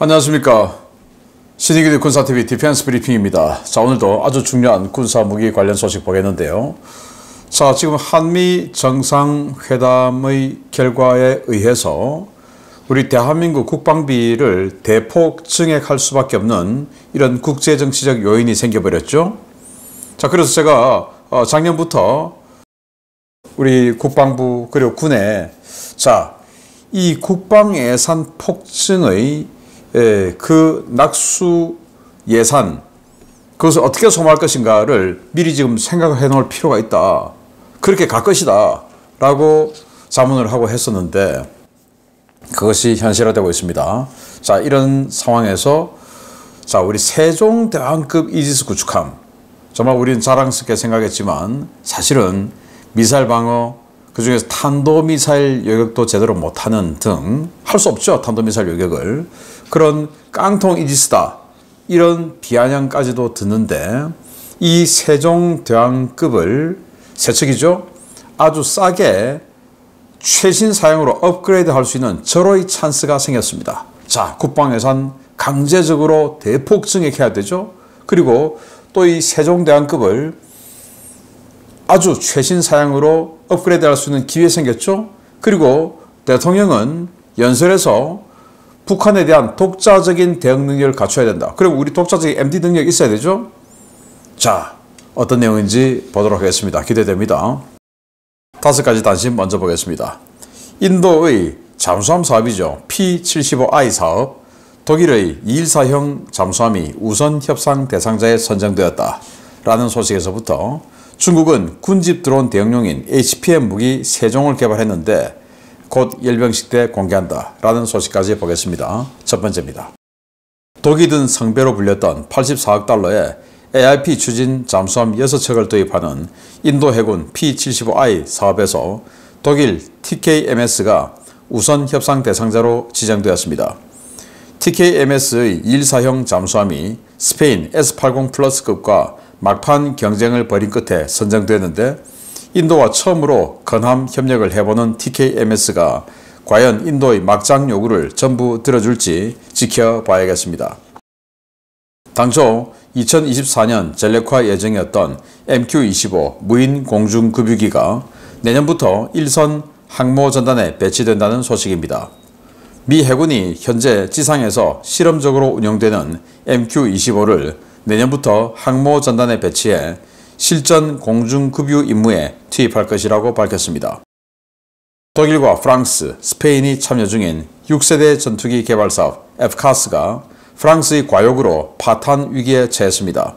안녕하십니까. 신의기대 군사TV 디펜스 브리핑입니다. 자, 오늘도 아주 중요한 군사무기 관련 소식 보겠는데요. 자, 지금 한미 정상회담의 결과에 의해서 우리 대한민국 국방비를 대폭 증액할 수밖에 없는 이런 국제정치적 요인이 생겨버렸죠. 자, 그래서 제가 작년부터 우리 국방부 그리고 군에 이 국방 예산 폭증의 그 낙수 예산, 그것을 어떻게 소모할 것인가를 미리 지금 생각해 놓을 필요가 있다. 그렇게 갈 것이다 라고 자문을 하고 했었는데 그것이 현실화되고 있습니다. 자, 이런 상황에서 우리 세종대왕급 이지스 구축함, 정말 우리는 자랑스럽게 생각했지만 사실은 미사일 방어, 그 중에서 탄도미사일 요격도 제대로 못하는 등 할 수 없죠. 탄도미사일 요격을. 그런 깡통 이지스다, 이런 비아냥까지도 듣는데 이 세종대왕급을 세척이죠. 아주 싸게 최신 사양으로 업그레이드 할 수 있는 절호의 찬스가 생겼습니다. 자, 국방예산 강제적으로 대폭 증액해야 되죠. 그리고 또 이 세종대왕급을 아주 최신 사양으로 업그레이드 할 수 있는 기회 생겼죠. 그리고 대통령은 연설에서 북한에 대한 독자적인 대응 능력을 갖춰야 된다. 그리고 우리 독자적인 MD 능력이 있어야 되죠. 자, 어떤 내용인지 보도록 하겠습니다. 기대됩니다. 5가지 단신 먼저 보겠습니다. 인도의 잠수함 사업이죠. P-75I 사업, 독일의 214형 잠수함이 우선 협상 대상자에 선정되었다 라는 소식에서부터 중국은 군집 드론 대응용인 HPM 무기 3종을 개발했는데 곧 열병식 때 공개한다 라는 소식까지 보겠습니다. 첫 번째입니다. 독이 든 성배로 불렸던 84억 달러의 ARP 추진 잠수함 6척을 도입하는 인도 해군 P-75I 사업에서 독일 TKMS가 우선 협상 대상자로 지정되었습니다. TKMS의 214형 잠수함이 스페인 S-80 플러스급과 막판 경쟁을 벌인 끝에 선정되는데 인도와 처음으로 건함 협력을 해보는 TKMS가 과연 인도의 막장 요구를 전부 들어줄지 지켜봐야겠습니다. 당초 2024년 전력화 예정이었던 MQ-25 무인 공중급유기가 내년부터 일선 항모전단에 배치된다는 소식입니다. 미 해군이 현재 지상에서 실험적으로 운영되는 MQ-25를 내년부터 항모전단에 배치해 실전 공중급유 임무에 투입할 것이라고 밝혔습니다. 독일과 프랑스, 스페인이 참여 중인 6세대 전투기 개발 사업 FCAS가 프랑스의 과욕으로 파탄 위기에 처했습니다.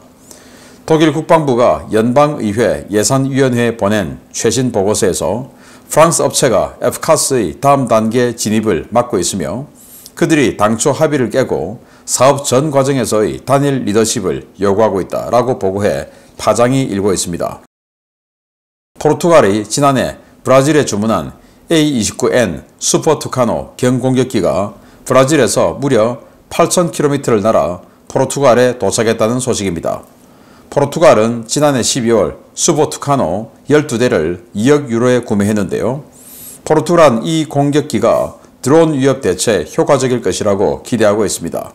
독일 국방부가 연방의회 예산위원회에 보낸 최신 보고서에서 프랑스 업체가 FCAS의 다음 단계 진입을 막고 있으며 그들이 당초 합의를 깨고 사업 전 과정에서의 단일 리더십을 요구하고 있다라고 보고해 파장이 일고 있습니다. 포르투갈이 지난해 브라질에 주문한 A-29N 슈퍼 투카노 경공격기가 브라질에서 무려 8,000km를 날아 포르투갈에 도착했다는 소식입니다. 포르투갈은 지난해 12월 슈퍼 투카노 12대를 2억 유로에 구매했는데요. 포르투갈은 이 공격기가 드론 위협 대처에 효과적일 것이라고 기대하고 있습니다.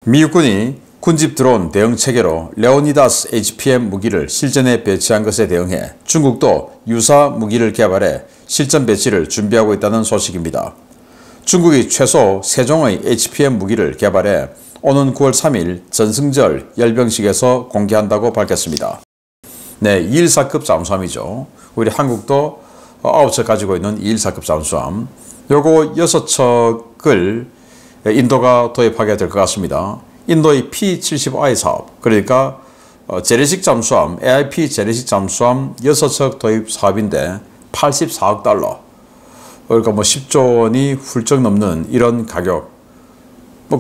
미 육군이 군집 드론 대응 체계로 레오니다스 HPM 무기를 실전에 배치한 것에 대응해 중국도 유사 무기를 개발해 실전 배치를 준비하고 있다는 소식입니다. 중국이 최소 3종의 HPM 무기를 개발해 오는 9월 3일 전승절 열병식에서 공개한다고 밝혔습니다. 네, 214급 잠수함이죠. 우리 한국도 9척 가지고 있는 214급 잠수함. 요거 6척을 인도가 도입하게 될 것 같습니다. 인도의 P-75I 사업, 그러니까 재래식 잠수함, AIP 재래식 잠수함 6척 도입 사업인데 84억 달러, 그러니까 10조 원이 훌쩍 넘는 이런 가격,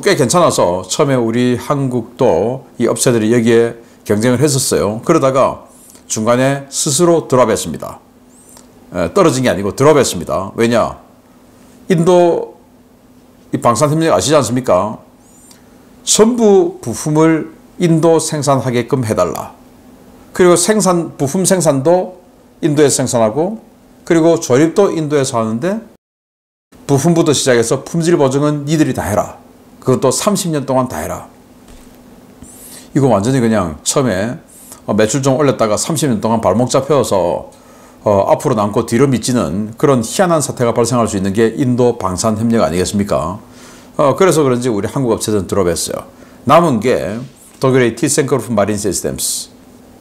꽤 괜찮아서 처음에 우리 한국도 이 업체들이 여기에 경쟁을 했었어요. 그러다가 중간에 스스로 드롭했습니다. 떨어진 게 아니고 드롭했습니다. 왜냐? 인도 이 방산협력 아시지 않습니까? 전부 부품을 인도 생산하게끔 해달라. 그리고 부품 생산도 인도에서 생산하고, 그리고 조립도 인도에서 하는데 부품부터 시작해서 품질 보증은 니들이 다 해라. 그것도 30년 동안 다 해라. 이거 완전히 그냥 처음에 매출 좀 올렸다가 30년 동안 발목 잡혀서 앞으로 남고 뒤로 미치는 그런 희한한 사태가 발생할 수 있는 게 인도 방산협력 아니겠습니까? 그래서 그런지 우리 한국 업체들은 드롭했어요. 남은 게 독일의 티센크로프 마린 시스템스,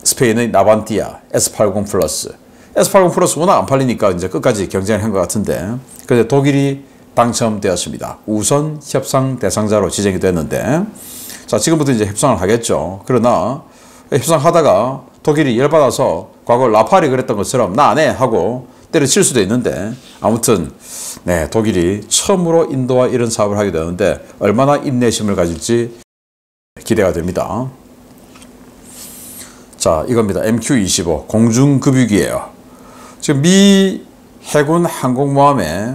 스페인의 나반티아, S80 플러스. S80 플러스 워낙 안 팔리니까 이제 끝까지 경쟁을 한 것 같은데, 그런데 독일이 당첨되었습니다. 우선 협상 대상자로 지정이 됐는데, 자, 지금부터 이제 협상을 하겠죠. 그러나 협상하다가 독일이 열받아서 과거 라팔이 그랬던 것처럼 나 안 해 하고 때려칠 수도 있는데, 아무튼 네, 독일이 처음으로 인도와 이런 사업을 하게 되는데 얼마나 인내심을 가질지 기대가 됩니다. 자, 이겁니다. MQ-25 공중급유기예요. 지금 미 해군 항공모함에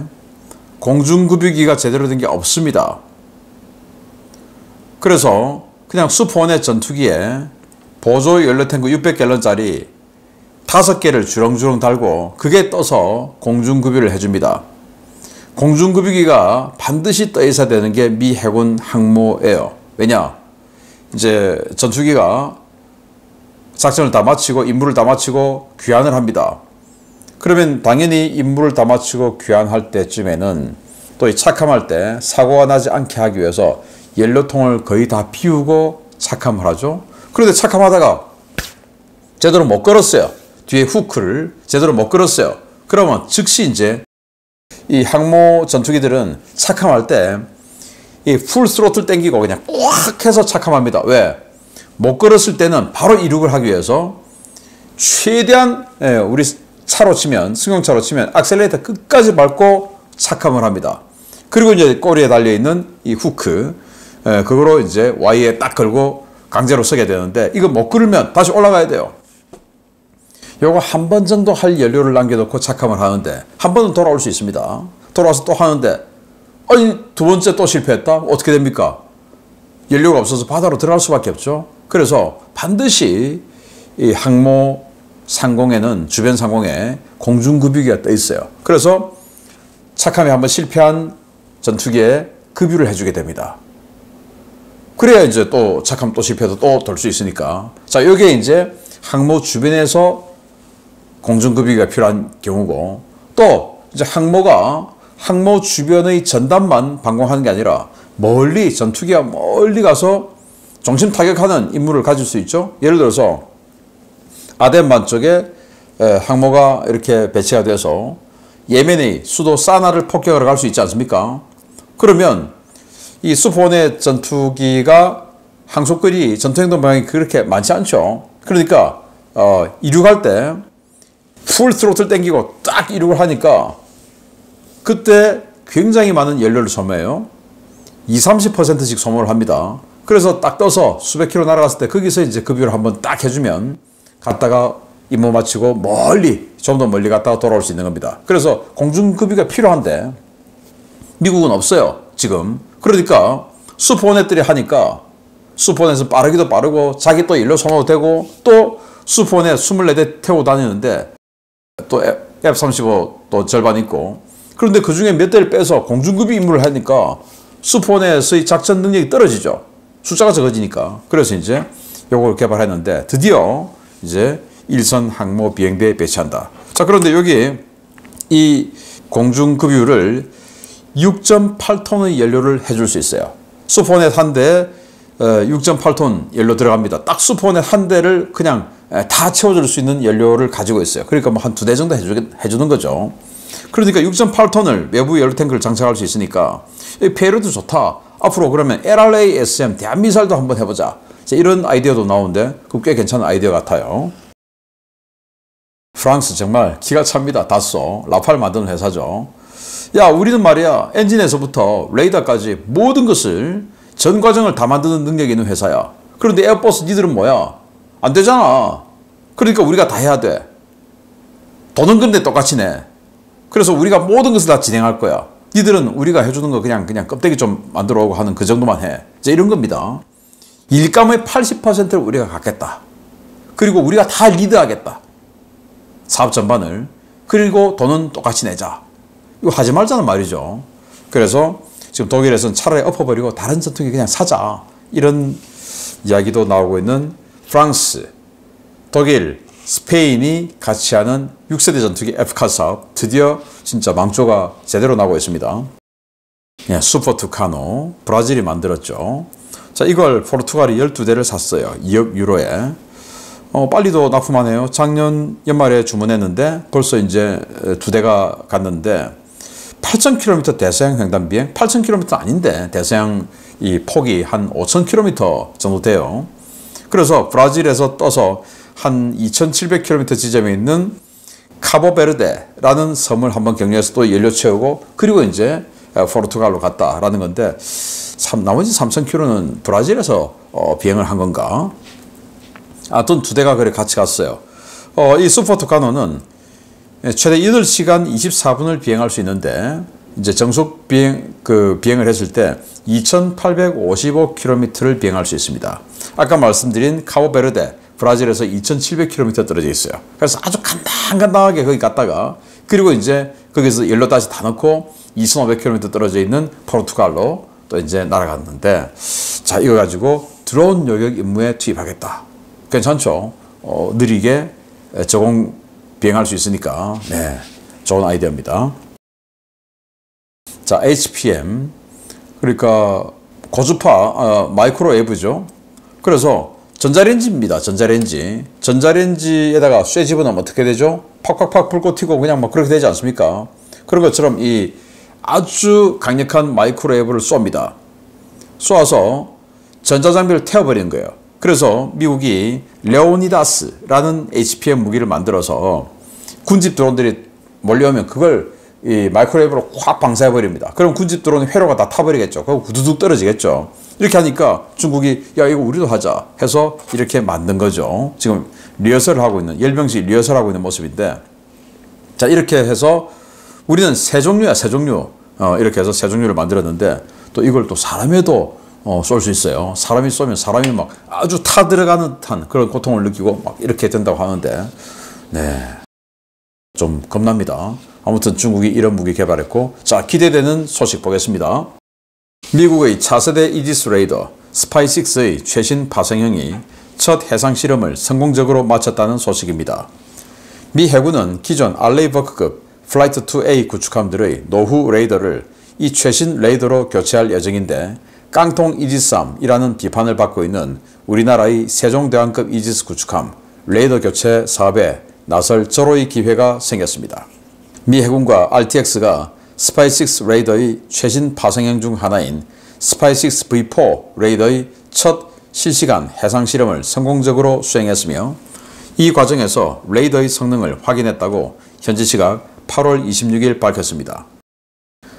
공중급유기가 제대로 된 게 없습니다. 그래서 그냥 수포원의 전투기에 보조 연료탱크 600갤런짜리 5개를 주렁주렁 달고 그게 떠서 공중급유를 해줍니다. 공중급유기가 반드시 떠 있어야 되는 게 미 해군 항모예요. 왜냐? 이제 전투기가 작전을 다 마치고 임무를 다 마치고 귀환을 합니다. 그러면 당연히 임무를 다 마치고 귀환할 때쯤에는 또 이 착함할 때 사고가 나지 않게 하기 위해서 연료통을 거의 다 비우고 착함을 하죠. 그런데 착함하다가 제대로 못 걸었어요. 뒤에 후크를 제대로 못 걸었어요. 그러면 즉시 이제 이 항모 전투기들은 착함할 때 이 풀 스로틀 땡기고 그냥 꽉 해서 착함합니다. 왜? 못 걸었을 때는 바로 이륙을 하기 위해서 최대한 우리 차로 치면 승용차로 치면 악셀레이터 끝까지 밟고 착함을 합니다. 그리고 이제 꼬리에 달려있는 이 후크 그거로 이제 Y에 딱 걸고 강제로 서게 되는데 이거 못 걸으면 다시 올라가야 돼요. 요거 한 번 정도 할 연료를 남겨놓고 착함을 하는데 한 번은 돌아올 수 있습니다. 돌아와서 또 하는데 아니 두 번째 또 실패했다? 어떻게 됩니까? 연료가 없어서 바다로 들어갈 수밖에 없죠. 그래서 반드시 이 항모 상공에는 주변 상공에 공중급유기가 떠 있어요. 그래서 착함에 한번 실패한 전투기에 급유를 해주게 됩니다. 그래야 이제 또 착함 또 실패해도 또 돌 수 있으니까. 자, 요게 이제 항모 주변에서 공중급유기가 필요한 경우고, 또 이제 항모가 항모 주변의 전단만 방공하는 게 아니라 멀리 전투기가 멀리 가서 중심 타격하는 임무를 가질 수 있죠. 예를 들어서 아덴반 쪽에 항모가 이렇게 배치가 돼서 예멘의 수도 사나를 폭격하러 갈 수 있지 않습니까? 그러면 이 수포원의 전투기가 항속거리 전투행동 방향이 그렇게 많지 않죠. 그러니까 이륙할 때 풀 스로틀 땡기고 딱 이륙을 하니까 그때 굉장히 많은 연료를 소모해요. 20-30%씩 소모를 합니다. 그래서 딱 떠서 수백 킬로 날아갔을 때 거기서 이제 급유를 한번 딱 해주면 갔다가 임무 마치고 멀리 좀 더 멀리 갔다가 돌아올 수 있는 겁니다. 그래서 공중급유가 필요한데 미국은 없어요 지금. 그러니까 수포원들이 하니까 수포원에서 빠르기도 빠르고 자기 또 연료 소모도 되고 또 수포원에 24대 태우고 다니는데 또 F-35 또 절반 있고, 그런데 그 중에 몇 대를 빼서 공중급유 임무를 하니까 수포원에서의 작전 능력이 떨어지죠. 숫자가 적어지니까. 그래서 이제 요걸 개발했는데 드디어 이제 일선 항모 비행대에 배치한다. 자, 그런데 여기 이 공중급유를 6.8톤의 연료를 해줄 수 있어요. 수포넷 한 대에 6.8톤 연료 들어갑니다. 딱 수포넷 한 대를 그냥 다 채워줄 수 있는 연료를 가지고 있어요. 그러니까 뭐 한 2대 정도 해주는 거죠. 그러니까 6.8톤을 외부 연료 탱크를 장착할 수 있으니까 페이로드 좋다. 앞으로 그러면 LRA-SM 대한미사일도 한번 해보자. 이런 아이디어도 나오는데 그거 꽤 괜찮은 아이디어 같아요. 프랑스 정말 기가 찹니다. 다쏘 라팔 만드는 회사죠. 야, 우리는 말이야 엔진에서부터 레이더까지 모든 것을 전 과정을 다 만드는 능력이 있는 회사야. 그런데 에어버스 니들은 뭐야? 안 되잖아. 그러니까 우리가 다 해야 돼. 돈은 근데 똑같이 내. 그래서 우리가 모든 것을 다 진행할 거야. 니들은 우리가 해주는 거 그냥 껍데기 좀 만들어 오고 하는 그 정도만 해. 이제 이런 겁니다. 일감의 80%를 우리가 갖겠다. 그리고 우리가 다 리드하겠다. 사업 전반을. 그리고 돈은 똑같이 내자. 이거 하지 말자는 말이죠. 그래서 지금 독일에서는 차라리 엎어버리고 다른 전투기 그냥 사자. 이런 이야기도 나오고 있는 프랑스, 독일, 스페인이 같이 하는 6세대 전투기 F카 사업 드디어 진짜 망조가 제대로 나오고 있습니다. 예, 슈퍼 투카노 브라질이 만들었죠. 자, 이걸 포르투갈이 12대를 샀어요. 2억 유로에. 빨리도 납품하네요. 작년 연말에 주문했는데 벌써 이제 2대가 갔는데 8,000km 대서양 횡단 비행, 8,000km 아닌데 대서양 이 폭이 한 5,000km 정도 돼요. 그래서 브라질에서 떠서 한 2,700km 지점에 있는 카보베르데라는 섬을 한번 경유해서 또 연료 채우고 그리고 이제 포르투갈로 갔다라는 건데 나머지 3,000km는 브라질에서 비행을 한 건가? 하여튼 2대가 그래 같이 갔어요. 이 슈퍼 투카노는 최대 8시간 24분을 비행할 수 있는데 이제 정속 비행을 했을 때 2,855km를 비행할 수 있습니다. 아까 말씀드린 카보베르데 브라질에서 2,700km 떨어져 있어요. 그래서 아주 간당간당하게 거기 갔다가 그리고 이제 거기서 연료 다시 다 넣고 2,500km 떨어져 있는 포르투갈로 또 이제 날아갔는데 자, 이거 가지고 드론 요격 임무에 투입하겠다. 괜찮죠? 느리게 저공 비행할 수 있으니까 네, 좋은 아이디어입니다. 자, HPM 그러니까 고주파 마이크로웨이브죠. 그래서 전자레인지입니다. 전자레인지에다가 쇠 집어넣으면 어떻게 되죠? 팍팍팍 불꽃 튀고 그냥 막 그렇게 되지 않습니까? 그런 것처럼 이 아주 강력한 마이크로웨이브를 쏩니다. 쏘아서 전자장비를 태워버리는 거예요. 그래서 미국이 레오니다스라는 HPM 무기를 만들어서 군집 드론들이 몰려오면 그걸 이 마이크로웨이브로 확 방사해버립니다. 그럼 군집 드론의 회로가 다 타버리겠죠. 그리고 구두둑 떨어지겠죠. 이렇게 하니까 중국이 야 이거 우리도 하자 해서 이렇게 만든 거죠. 지금 리허설을 하고 있는 열병식 리허설하고 있는 모습인데 자 이렇게 해서 우리는 세 종류야 세 종류 이렇게 해서 세 종류를 만들었는데 또 이걸 또 사람에도 쏠 수 있어요. 사람이 쏘면 사람이 막 아주 타 들어가는 듯한 그런 고통을 느끼고 막 이렇게 된다고 하는데 네, 좀 겁납니다. 아무튼 중국이 이런 무기 개발했고 자 기대되는 소식 보겠습니다. 미국의 차세대 이지스 레이더 스파이6의 최신 파생형이 첫 해상 실험을 성공적으로 마쳤다는 소식입니다. 미 해군은 기존 알레이버크급 플라이트 2A 구축함들의 노후 레이더를 이 최신 레이더로 교체할 예정인데 깡통 이지스3이라는 비판을 받고 있는 우리나라의 세종대왕급 이지스 구축함 레이더 교체 사업에 나설 절호의 기회가 생겼습니다. 미 해군과 RTX가 스파이6 레이더의 최신 파생형 중 하나인 스파이6 V4 레이더의 첫 실시간 해상 실험을 성공적으로 수행했으며 이 과정에서 레이더의 성능을 확인했다고 현지 시각 8월 26일 밝혔습니다.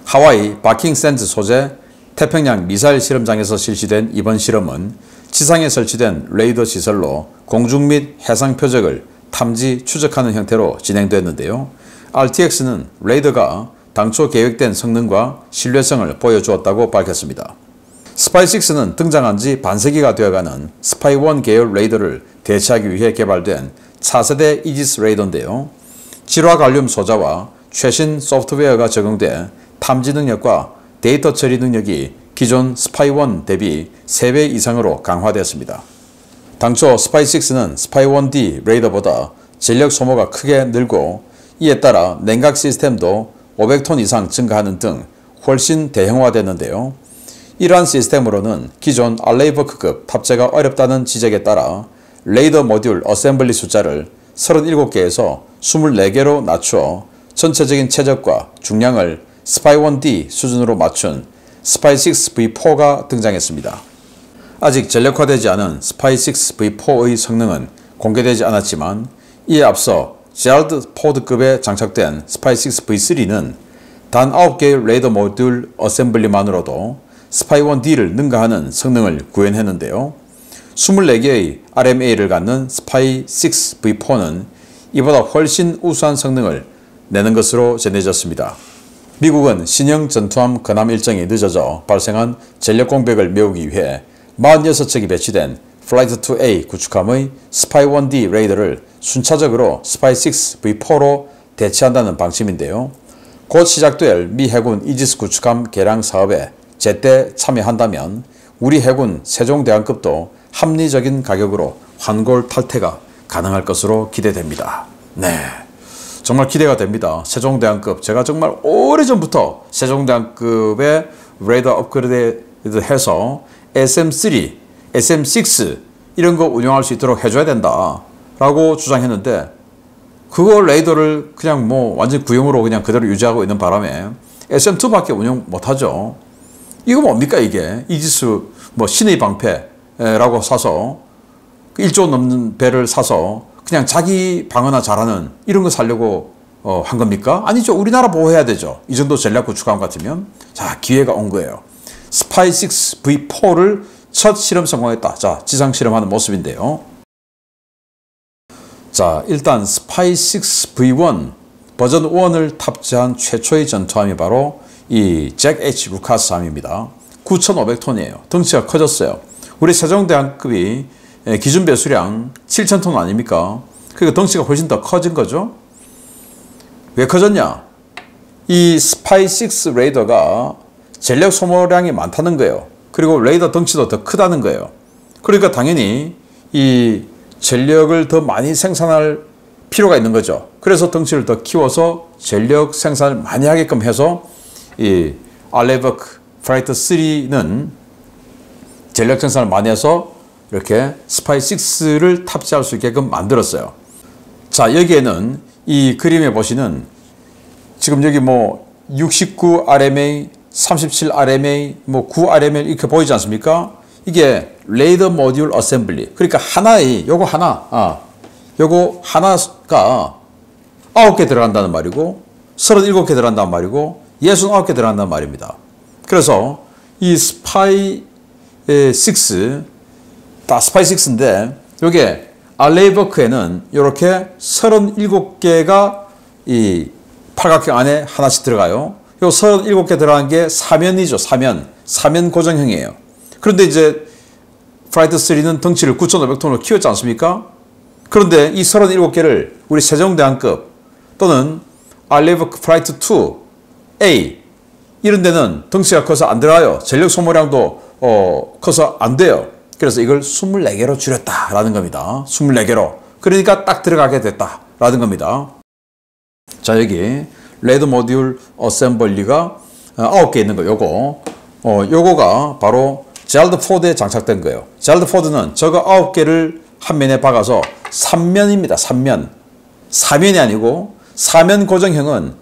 하와이 바킹 샌즈 소재 태평양 미사일 실험장에서 실시된 이번 실험은 지상에 설치된 레이더 시설로 공중 및 해상 표적을 탐지, 추적하는 형태로 진행됐는데요. RTX는 레이더가 당초 계획된 성능과 신뢰성을 보여주었다고 밝혔습니다. 스파이6는 등장한 지 반세기가 되어가는 스파이1 계열 레이더를 대체하기 위해 개발된 차세대 이지스 레이더인데요. 질화 갈륨 소자와 최신 소프트웨어가 적용돼 탐지 능력과 데이터 처리 능력이 기존 스파이1 대비 3배 이상으로 강화되었습니다. 당초 스파이6는 스파이1D 레이더보다 전력 소모가 크게 늘고 이에 따라 냉각 시스템도 500톤 이상 증가하는 등 훨씬 대형화됐는데요. 이러한 시스템으로는 기존 알레이버크급 탑재가 어렵다는 지적에 따라 레이더 모듈 어셈블리 숫자를 37개에서 24개로 낮추어 전체적인 최적과 중량을 스파이1D 수준으로 맞춘 스파이6 V4가 등장했습니다. 아직 전력화되지 않은 스파이6 V4의 성능은 공개되지 않았지만 이에 앞서 제럴드 포드급에 장착된 스파이6 V3는 단 9개의 레이더 모듈 어셈블리만으로도 스파이1D를 능가하는 성능을 구현했는데요. 24개의 RMA를 갖는 스파이6 V4는 이보다 훨씬 우수한 성능을 내는 것으로 전해졌습니다. 미국은 신형 전투함 건함 일정이 늦어져 발생한 전력 공백을 메우기 위해 46척이 배치된 플라이트 2A 구축함의 스파이1D 레이더를 순차적으로 스파이6 V4로 대체한다는 방침인데요. 곧 시작될 미 해군 이지스 구축함 개량 사업에 제때 참여한다면 우리 해군 세종대왕급도 합리적인 가격으로 환골 탈태가 가능할 것으로 기대됩니다. 네, 정말 기대가 됩니다. 세종대왕급, 제가 정말 오래전부터 세종대왕급의 레이더 업그레이드 해서 SM3, SM6 이런 거 운영할 수 있도록 해줘야 된다 라고 주장했는데, 그거 레이더를 그냥 뭐 완전 구형으로 그냥 그대로 유지하고 있는 바람에 SM2밖에 운영 못하죠. 이거 뭡니까 이게? 이지스 뭐 신의 방패라고 사서 1조 넘는 배를 사서 그냥 자기 방어나 잘하는 이런 거 살려고 한 겁니까? 아니죠. 우리나라 보호해야 되죠. 이 정도 전략 구축함 같으면. 자, 기회가 온 거예요. 스파이6 V4를 첫 실험 성공했다. 자, 지상 실험하는 모습인데요. 자, 일단 스파이6 V1 버전 1을 탑재한 최초의 전투함이 바로 이 잭 H 루카스 함입니다. 9,500톤이에요. 덩치가 커졌어요. 우리 세종대왕급이 기준 배수량 7,000톤 아닙니까? 그러니까 덩치가 훨씬 더 커진 거죠. 왜 커졌냐? 이 스파이6 레이더가 전력 소모량이 많다는 거예요. 그리고 레이더 덩치도 더 크다는 거예요. 그러니까 당연히 이 전력을 더 많이 생산할 필요가 있는 거죠. 그래서 덩치를 더 키워서 전력 생산을 많이 하게끔 해서 이 알레버크 프라이트 3는 전력 생산을 많이 해서 이렇게 스파이6를 탑재할 수 있게끔 만들었어요. 자, 여기에는 이 그림에 보시는 지금 여기 뭐 69 RMA, 37 RMA, 뭐 9 RMA 이렇게 보이지 않습니까? 이게 레이더 모듈 어셈블리. 그러니까 하나의 요거 하나가 9개 들어간다는 말이고 37개 들어간다는 말이고 69개 들어간다는 말입니다. 그래서 이 스파이6 스파이6인데 요게 알레이버크에는 이렇게 37개가 이 팔각형 안에 하나씩 들어가요. 요 37개 들어간 게 사면이죠. 사면 고정형이에요. 그런데 이제 프라이트 3는 덩치를 9,500톤으로 키웠지 않습니까? 그런데 이 37개를 우리 세종대왕급 또는 알레이버크 프라이트 2A 이런 데는 덩치가 커서 안 들어가요. 전력 소모량도 커서 안 돼요. 그래서 이걸 24개로 줄였다라는 겁니다. 24개로. 그러니까 딱 들어가게 됐다라는 겁니다. 자, 여기 레이더 모듈 어셈블리가 9개 있는 거 요거가 바로 제랄드 포드에 장착된 거예요. 제랄드 포드는 저거 9개를 한 면에 박아서 3면입니다. 3면. 사면이 아니고 사면 고정형은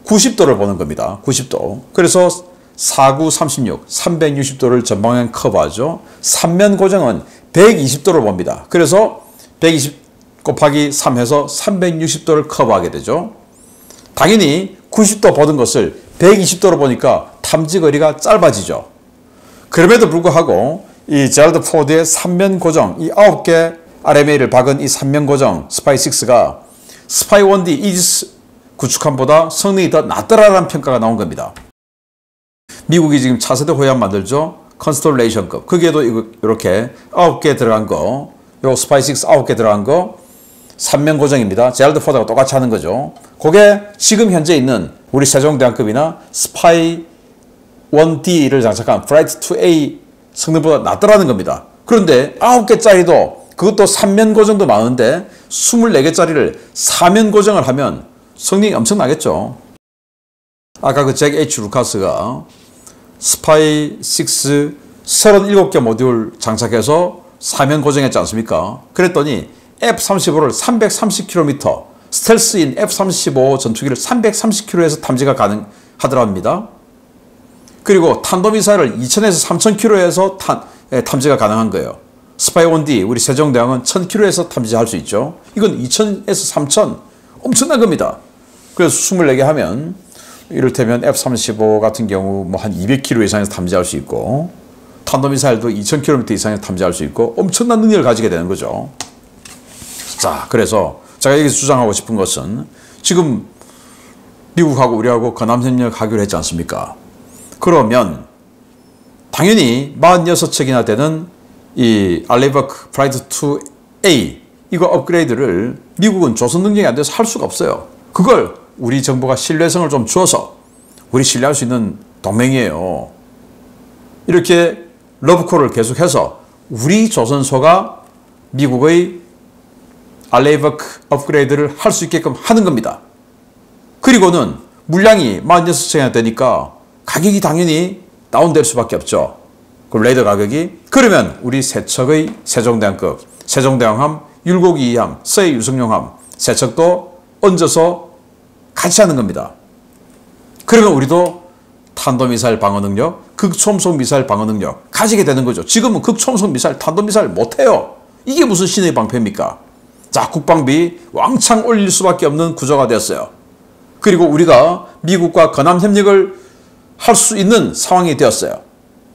90도를 보는 겁니다. 90도. 그래서 49, 36, 360도를 전방향 커버하죠. 3면 고정은 120도를 봅니다. 그래서 120 곱하기 3 해서 360도를 커버하게 되죠. 당연히 90도 보던 것을 120도로 보니까 탐지거리가 짧아지죠. 그럼에도 불구하고 이 제랄드 포드의 3면 고정, 이 9개 RMA를 박은 이 3면 고정 스파이6가 스파이 1D 이지스 구축함보다 성능이 더 낫더라라는 평가가 나온 겁니다. 미국이 지금 차세대 호위함 만들죠. 컨스톨레이션급. 거기에도 이렇게 9개 들어간 거, 요 스파이6 9개 들어간 거 3면 고정입니다. 제랄드 포드가 똑같이 하는 거죠. 그게 지금 현재 있는 우리 세종대왕급이나 스파이 1D를 장착한 프라이트 2A 성능보다 낫더라는 겁니다. 그런데 9개짜리도 그것도 3면 고정도 많은데 24개짜리를 4면 고정을 하면 성능이 엄청나겠죠. 아까 그 잭 H 루카스가 스파이6 37개 모듈 장착해서 4면 고정했지 않습니까? 그랬더니 F-35를 330km, 스텔스인 F-35 전투기를 330km에서 탐지가 가능하더랍니다. 그리고 탄도미사일을 2000에서 3000km에서 탐지가 가능한 거예요. 스파이 1D, 우리 세종대왕은 1000km에서 탐지할 수 있죠. 이건 2000에서 3000, 엄청난 겁니다. 그래서 24개 하면 이를테면 F-35 같은 경우 뭐 한 200km 이상에서 탐지할 수 있고 탄도미사일도 2000km 이상에서 탐지할 수 있고 엄청난 능력을 가지게 되는 거죠. 자, 그래서 제가 여기서 주장하고 싶은 것은 지금 미국하고 우리하고 건함협력 하기로 했지 않습니까? 그러면 당연히 46척이나 되는 이 알레이버크 프라이트 2A 이거 업그레이드를 미국은 조선 능력이 안 돼서 할 수가 없어요. 그걸 우리 정부가 신뢰성을 좀 주어서 우리 신뢰할 수 있는 동맹이에요. 이렇게 러브콜을 계속해서 우리 조선소가 미국의 알레이버크 업그레이드를 할 수 있게끔 하는 겁니다. 그리고는 물량이 46층이나 되니까 가격이 당연히 다운될 수밖에 없죠. 그 레이더 가격이. 그러면 우리 세척의 세종대왕급, 세종대왕함, 율곡 2함, 서해 유성룡함, 세척도 얹어서 같이 하는 겁니다. 그러면 우리도 탄도미사일 방어 능력, 극초음속 미사일 방어 능력 가지게 되는 거죠. 지금은 극초음속 미사일, 탄도미사일 못해요. 이게 무슨 신의 방패입니까? 자, 국방비 왕창 올릴 수밖에 없는 구조가 되었어요. 그리고 우리가 미국과 근함 협력을 할 수 있는 상황이 되었어요.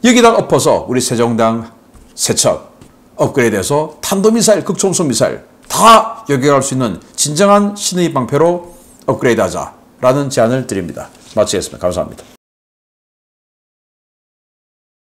여기다가 엎어서 우리 세종대왕 세척 업그레이드해서 탄도미사일, 극초음속 미사일 다 여겨갈 수 있는 진정한 신의 방패로 업그레이드하자라는 제안을 드립니다. 마치겠습니다. 감사합니다.